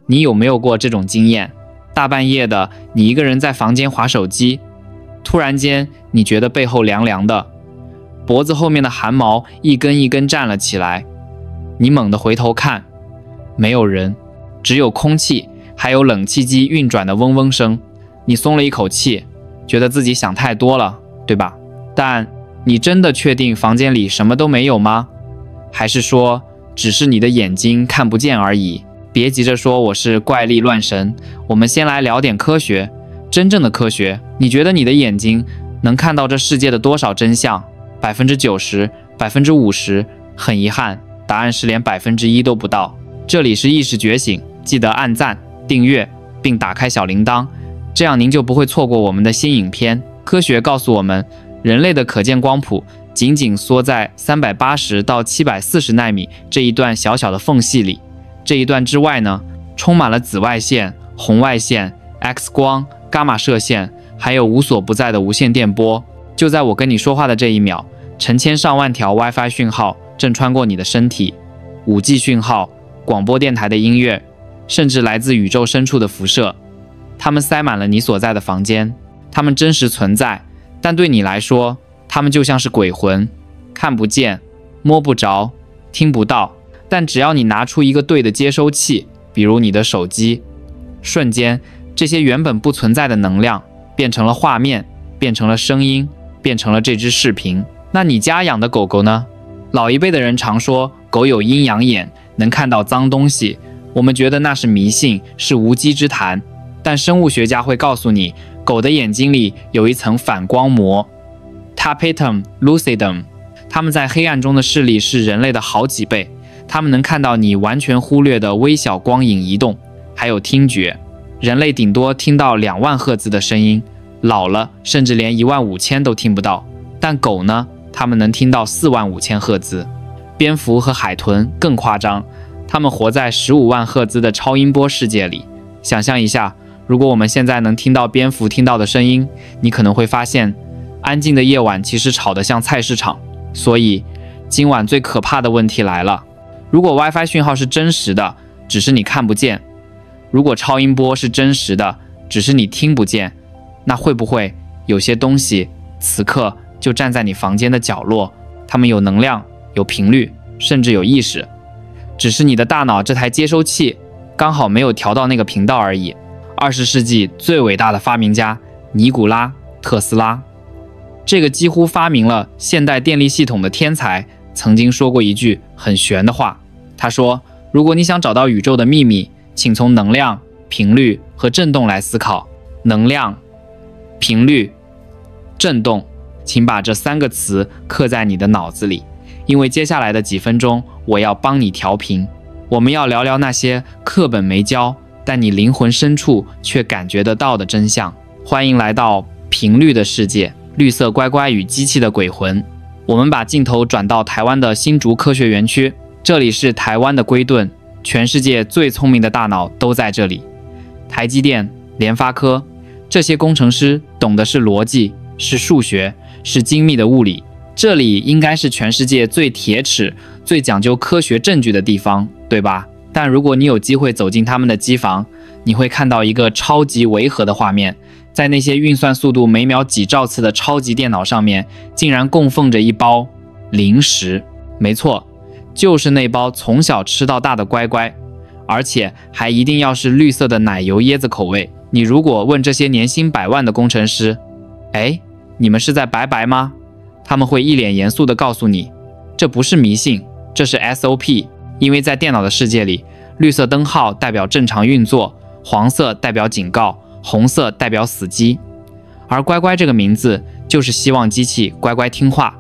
你有没有过这种经验？大半夜的，你一个人在房间滑手机，突然间你觉得背后凉凉的，脖子后面的汗毛一根一根站了起来，你猛地回头看，没有人，只有空气，还有冷气机运转的嗡嗡声。你松了一口气，觉得自己想太多了，对吧？但你真的确定房间里什么都没有吗？还是说只是你的眼睛看不见而已？别急着说我是怪力乱神，我们先来聊点科学，真正的科学。你觉得你的眼睛能看到这世界的多少真相？90%、50%？很遗憾，答案是连1%都不到。这里是意识觉醒，记得按赞、订阅并打开小铃铛，这样您就不会错过我们的新影片。科学告诉我们，人类的可见光谱仅仅缩在380到740纳米这一段小小的缝隙里，这一段之外呢，充满了紫外线、红外线、X 光、伽马射线，还有无所不在的无线电波。就在我跟你说话的这一秒，成千上万条 WiFi 讯号正穿过你的身体，5G 讯号、广播电台的音乐，甚至来自宇宙深处的辐射，它们塞满了你所在的房间。它们真实存在，但对你来说，它们就像是鬼魂，看不见、摸不着、听不到。但只要你拿出一个对的接收器，比如你的手机，瞬间这些原本不存在的能量变成了画面，变成了声音，变成了这支视频。那你家养的狗狗呢？老一辈的人常说狗有阴阳眼，能看到脏东西，我们觉得那是迷信，是无稽之谈。但生物学家会告诉你，狗的眼睛里有一层反光膜 tapetum lucidum， 它们在黑暗中的视力是人类的好几倍，它们能看到你完全忽略的微小光影移动。还有听觉，人类顶多听到2万赫兹的声音，老了甚至连15000都听不到，但狗呢，它们能听到45000赫兹。蝙蝠和海豚更夸张，它们活在15万赫兹的超音波世界里。想象一下，如果我们现在能听到蝙蝠听到的声音，你可能会发现，安静的夜晚其实吵得像菜市场。所以今晚最可怕的问题来了，如果 WiFi 讯号是真实的，只是你看不见；如果超音波是真实的，只是你听不见，那会不会有些东西此刻就站在你房间的角落，它们有能量、有频率，甚至有意识，只是你的大脑这台接收器刚好没有调到那个频道而已。20世纪最伟大的发明家尼古拉·特斯拉，这个几乎发明了现代电力系统的天才，曾经说过一句很玄的话。他说，如果你想找到宇宙的秘密，请从能量、频率和振动来思考。能量、频率、振动，请把这3个词刻在你的脑子里，因为接下来的几分钟我要帮你调频。我们要聊聊那些课本没教，但你灵魂深处却感觉得到的真相。欢迎来到频率的世界，绿色乖乖与机器的鬼魂。我们把镜头转到台湾的新竹科学园区，这里是台湾的龟顿，全世界最聪明的大脑都在这里。台积电、联发科，这些工程师懂的是逻辑，是数学，是精密的物理。这里应该是全世界最铁齿、最讲究科学证据的地方，对吧？但如果你有机会走进他们的机房，你会看到一个超级违和的画面。在那些运算速度每秒几兆次的超级电脑上面，竟然供奉着一包零食。没错，就是那包从小吃到大的乖乖，而且还一定要是绿色的奶油椰子口味。你如果问这些年薪100万的工程师，哎，你们是在白白吗？他们会一脸严肃地告诉你，这不是迷信，这是 SOP。 因为在电脑的世界里，绿色灯号代表正常运作，黄色代表警告，红色代表死机。而乖乖这个名字就是希望机器乖乖听话，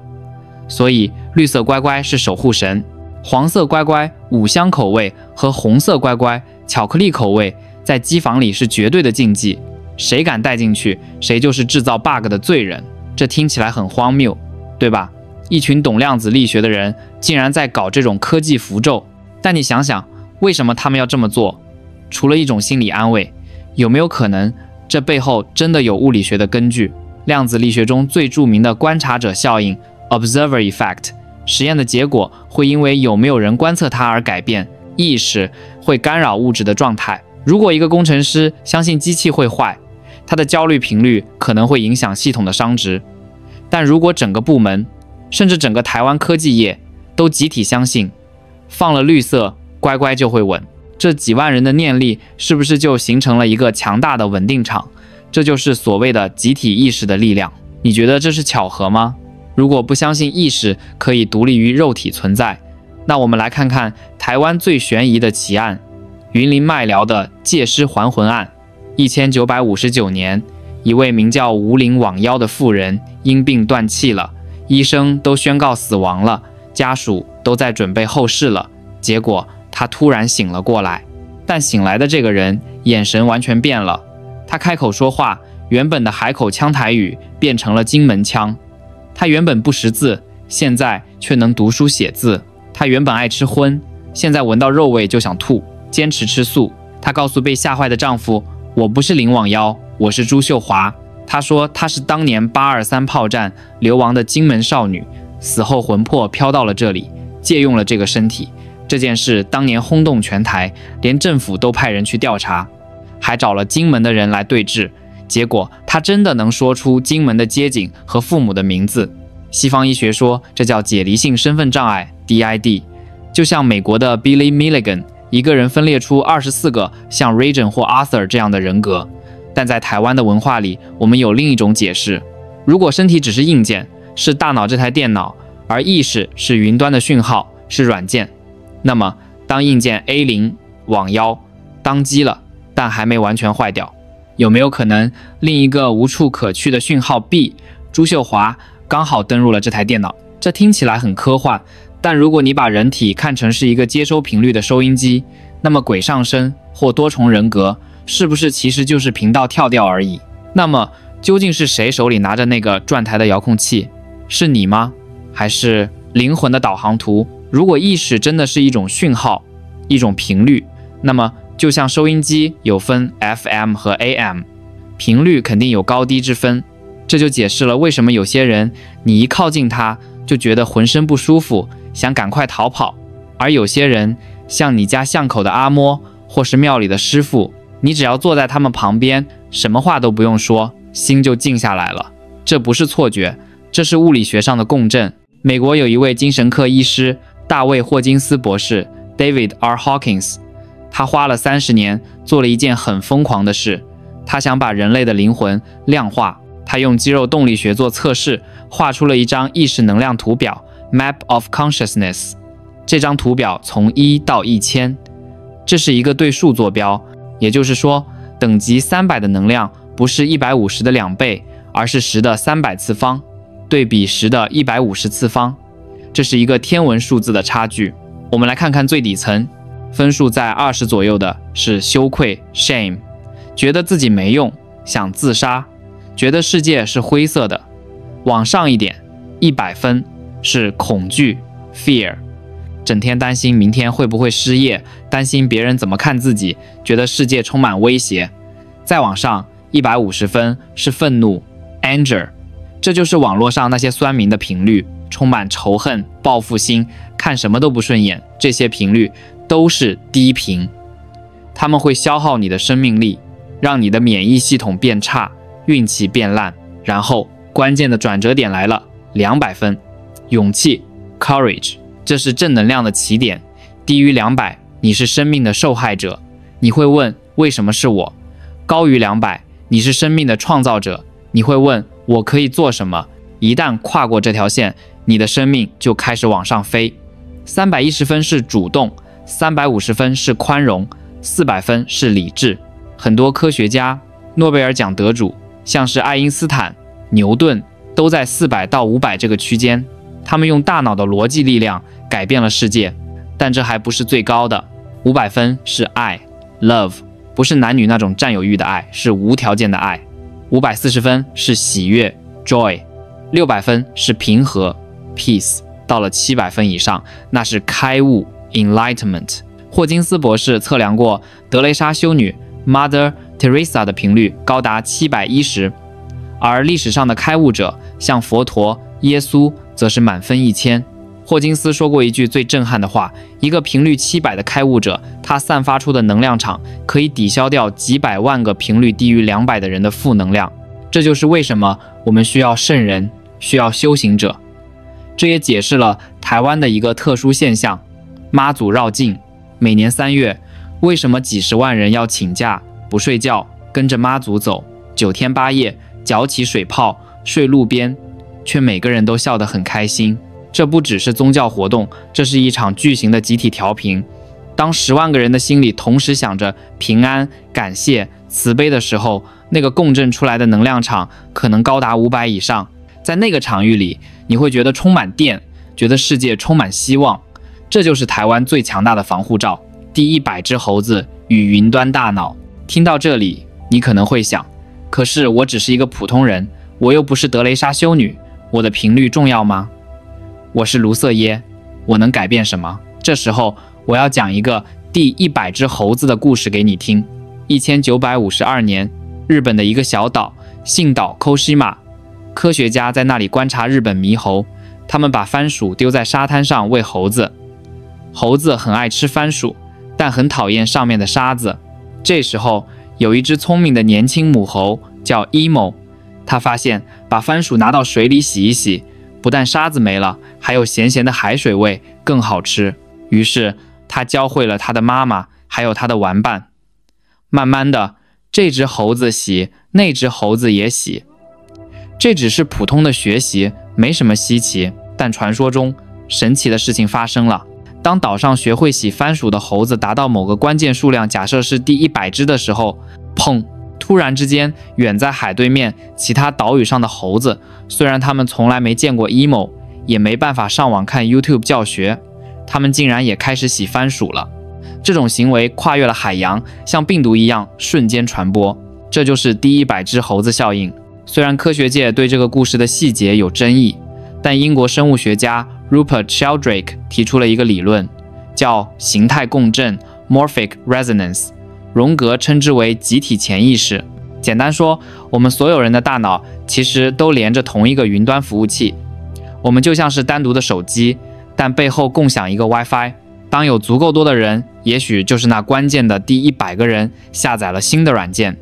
所以绿色乖乖是守护神，黄色乖乖5香口味和红色乖乖巧克力口味在机房里是绝对的禁忌，谁敢带进去，谁就是制造 bug 的罪人。这听起来很荒谬，对吧？一群懂量子力学的人竟然在搞这种科技符咒。但你想想，为什么他们要这么做？除了一种心理安慰，有没有可能这背后真的有物理学的根据？量子力学中最著名的观察者效应 Observer Effect， 实验的结果会因为有没有人观测它而改变，意识会干扰物质的状态，如果一个工程师相信机器会坏，他的焦虑频率可能会影响系统的商值。但如果整个部门，甚至整个台湾科技业都集体相信，放了绿色，乖乖就会稳，这几万人的念力是不是就形成了一个强大的稳定场？这就是所谓的集体意识的力量。你觉得这是巧合吗？如果不相信意识可以独立于肉体存在，那我们来看看台湾最悬疑的奇案——云林麦寮的借尸还魂案。1959年，一位名叫吴林罔腰的妇人因病断气了，医生都宣告死亡了，家属都在准备后事了。结果他突然醒了过来，但醒来的这个人眼神完全变了。他开口说话，原本的海口腔台语变成了金门腔。他原本不识字，现在却能读书写字。他原本爱吃荤，现在闻到肉味就想吐，坚持吃素。他告诉被吓坏的丈夫，我不是林罔腰，我是朱秀华。他说她是当年823炮战流亡的金门少女，死后魂魄飘到了这里，借用了这个身体。这件事当年轰动全台，连政府都派人去调查，还找了金门的人来对质。结果他真的能说出金门的街景和父母的名字。西方医学说这叫解离性身份障碍 DID。 就像美国的 Billy Milligan， 一个人分裂出24个像 Regan 或 Arthur 这样的人格。但在台湾的文化里，我们有另一种解释：如果身体只是硬件，是大脑这台电脑，而意识是云端的讯号，是软件，那么当硬件 A0 罔腰当机了，但还没完全坏掉，有没有可能另一个无处可去的讯号 B 朱秀华刚好登入了这台电脑？这听起来很科幻，但如果你把人体看成是一个接收频率的收音机，那么鬼上身或多重人格是不是其实就是频道跳掉而已？那么究竟是谁手里拿着那个转台的遥控器？是你吗？还是灵魂的导航图？如果意识真的是一种讯号，一种频率，那么就像收音机有分 FM 和 AM， 频率肯定有高低之分。这就解释了为什么有些人你一靠近他就觉得浑身不舒服，想赶快逃跑，而有些人像你家巷口的阿嬷或是庙里的师傅，你只要坐在他们旁边，什么话都不用说，心就静下来了。这不是错觉，这是物理学上的共振。美国有一位精神科医师大卫霍金斯博士 David R. Hawkins， 他花了30年做了一件很疯狂的事，他想把人类的灵魂量化。他用肌肉动力学做测试，画出了一张意识能量图表 Map of Consciousness。 这张图表从1到1000，这是一个对数坐标，也就是说等级300的能量不是150的2倍，而是10的300次方，对比10的150次方，这是一个天文数字的差距。我们来看看最底层，分数在20左右的是羞愧 shame， 觉得自己没用，想自杀，觉得世界是灰色的。往上一点100分是恐惧 fear， 整天担心明天会不会失业，担心别人怎么看自己，觉得世界充满威胁。再往上150分是愤怒 anger， 这就是网络上那些酸民的频率，充满仇恨、报复心，看什么都不顺眼。这些频率都是低频，它们会消耗你的生命力，让你的免疫系统变差，运气变烂。然后关键的转折点来了，200分，勇气 courage， 这是正能量的起点。低于200，你是生命的受害者，你会问为什么是我？高于200，你是生命的创造者，你会问我可以做什么？一旦跨过这条线，你的生命就开始往上飞。310分是主动，350分是宽容，400分是理智。很多科学家、诺贝尔奖得主，像是爱因斯坦、牛顿，都在400到500这个区间。他们用大脑的逻辑力量改变了世界，但这还不是最高的。500分是爱 love， 不是男女那种占有欲的爱，是无条件的爱。540分是喜悦 joy， 600分是平和 peace， 到了700分以上，那是开悟 enlightenment。 霍金斯博士测量过德蕾莎修女 Mother Teresa 的频率高达710，而历史上的开悟者像佛陀、耶稣则是满分1000。霍金斯说过一句最震撼的话：一个频率700的开悟者，他散发出的能量场可以抵消掉几百万个频率低于200的人的负能量。这就是为什么我们需要圣人，需要修行者。这也解释了台湾的一个特殊现象：妈祖绕境。每年3月，为什么几十万人要请假不睡觉，跟着妈祖走9天8夜，搅起水泡，睡路边，却每个人都笑得很开心？这不只是宗教活动，这是一场巨型的集体调频。当10万个人的心里同时想着平安、感谢、慈悲的时候，那个共振出来的能量场可能高达500以上。在那个场域里，你会觉得充满电，觉得世界充满希望。这就是台湾最强大的防护罩——第100只猴子与云端大脑。听到这里，你可能会想，可是我只是一个普通人，我又不是德蕾莎修女，我的频率重要吗？我是卢瑟耶，我能改变什么？这时候我要讲一个第100只猴子的故事给你听。1952年，日本的一个小岛，信岛 Koshima， 科学家在那里观察日本猕猴，他们把番薯丢在沙滩上喂猴子。猴子很爱吃番薯，但很讨厌上面的沙子。这时候有一只聪明的年轻母猴叫 Emo， 他发现把番薯拿到水里洗一洗，不但沙子没了，还有咸咸的海水味，更好吃。于是他教会了他的妈妈，还有他的玩伴。慢慢的，这只猴子洗，那只猴子也洗。这只是普通的学习，没什么稀奇。但传说中，神奇的事情发生了。当岛上学会洗番薯的猴子达到某个关键数量，假设是第100只的时候，砰！突然之间，远在海对面其他岛屿上的猴子，虽然他们从来没见过 emo， 也没办法上网看 YouTube 教学，他们竟然也开始洗番薯了。这种行为跨越了海洋，像病毒一样瞬间传播。这就是第100只猴子效应。虽然科学界对这个故事的细节有争议，但英国生物学家 Rupert Sheldrake 提出了一个理论，叫形态共振 （Morphic Resonance）。荣格称之为集体潜意识。简单说，我们所有人的大脑其实都连着同一个云端服务器，我们就像是单独的手机，但背后共享一个 WiFi。当有足够多的人，也许就是那关键的第100个人下载了新的软件，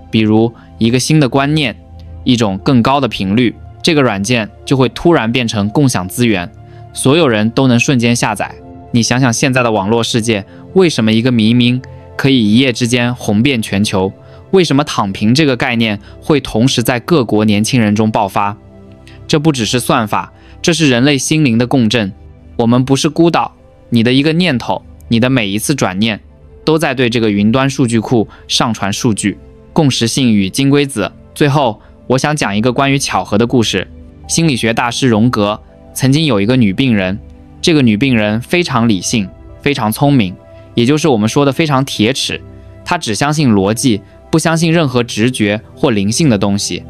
比如一个新的观念，一种更高的频率，这个软件就会突然变成共享资源，所有人都能瞬间下载。你想想现在的网络世界，为什么一个迷名可以一夜之间红遍全球？为什么躺平这个概念会同时在各国年轻人中爆发？这不只是算法，这是人类心灵的共振。我们不是孤岛，你的一个念头，你的每一次转念，都在对这个云端数据库上传数据。共识性与金龟子。最后，我想讲一个关于巧合的故事。心理学大师荣格曾经有一个女病人，这个女病人非常理性，非常聪明，也就是我们说的非常铁齿。她只相信逻辑，不相信任何直觉或灵性的东西。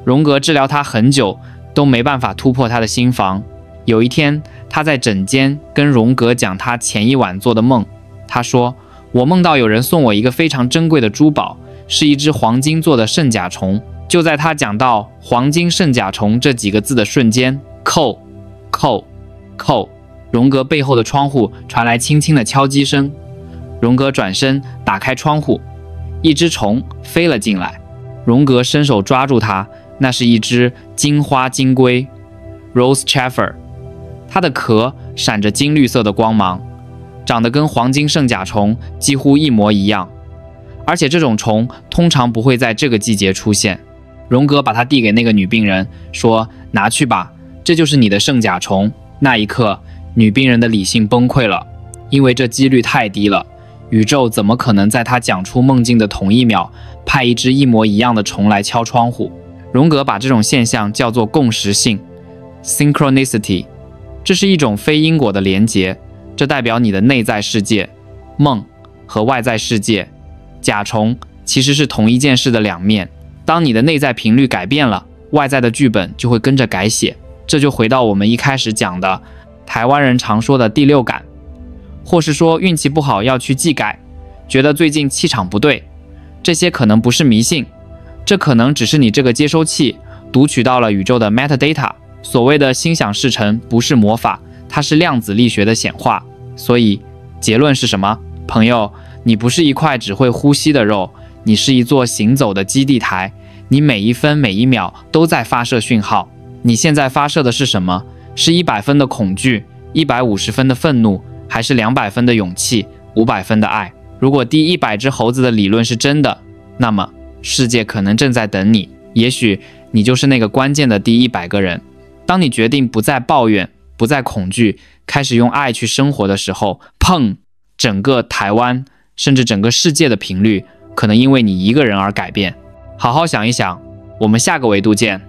荣格治疗她很久，都没办法突破她的心防。有一天，她在诊间跟荣格讲她前一晚做的梦。她说：“我梦到有人送我一个非常珍贵的珠宝，是一只黄金做的圣甲虫。”就在他讲到黄金圣甲虫这几个字的瞬间，扣扣扣，荣格背后的窗户传来轻轻的敲击声。荣格转身打开窗户，一只虫飞了进来。荣格伸手抓住它，那是一只金花金龟 Rose Chafer， 它的壳闪着金绿色的光芒，长得跟黄金圣甲虫几乎一模一样。而且这种虫通常不会在这个季节出现。荣格把它递给那个女病人，说：“拿去吧，这就是你的圣甲虫。”那一刻，女病人的理性崩溃了，因为这几率太低了。宇宙怎么可能在她讲出梦境的同一秒，派一只一模一样的虫来敲窗户？荣格把这种现象叫做共识性 （synchronicity）， 这是一种非因果的连结，这代表你的内在世界、梦和外在世界、甲虫其实是同一件事的两面。当你的内在频率改变了，外在的剧本就会跟着改写。这就回到我们一开始讲的台湾人常说的第六感，或是说运气不好要去技改，觉得最近气场不对，这些可能不是迷信，这可能只是你这个接收器读取到了宇宙的 metadata。所谓的心想事成不是魔法，它是量子力学的显化。所以结论是什么？朋友，你不是一块只会呼吸的肉，你是一座行走的基地台，你每一分每一秒都在发射讯号。你现在发射的是什么？是100分的恐惧，150分的愤怒，还是200分的勇气，500分的爱？如果第100只猴子的理论是真的，那么世界可能正在等你，也许你就是那个关键的第100个人。当你决定不再抱怨，不再恐惧，开始用爱去生活的时候，砰，整个台湾甚至整个世界的频率可能因为你一个人而改变。好好想一想，我们下个维度见。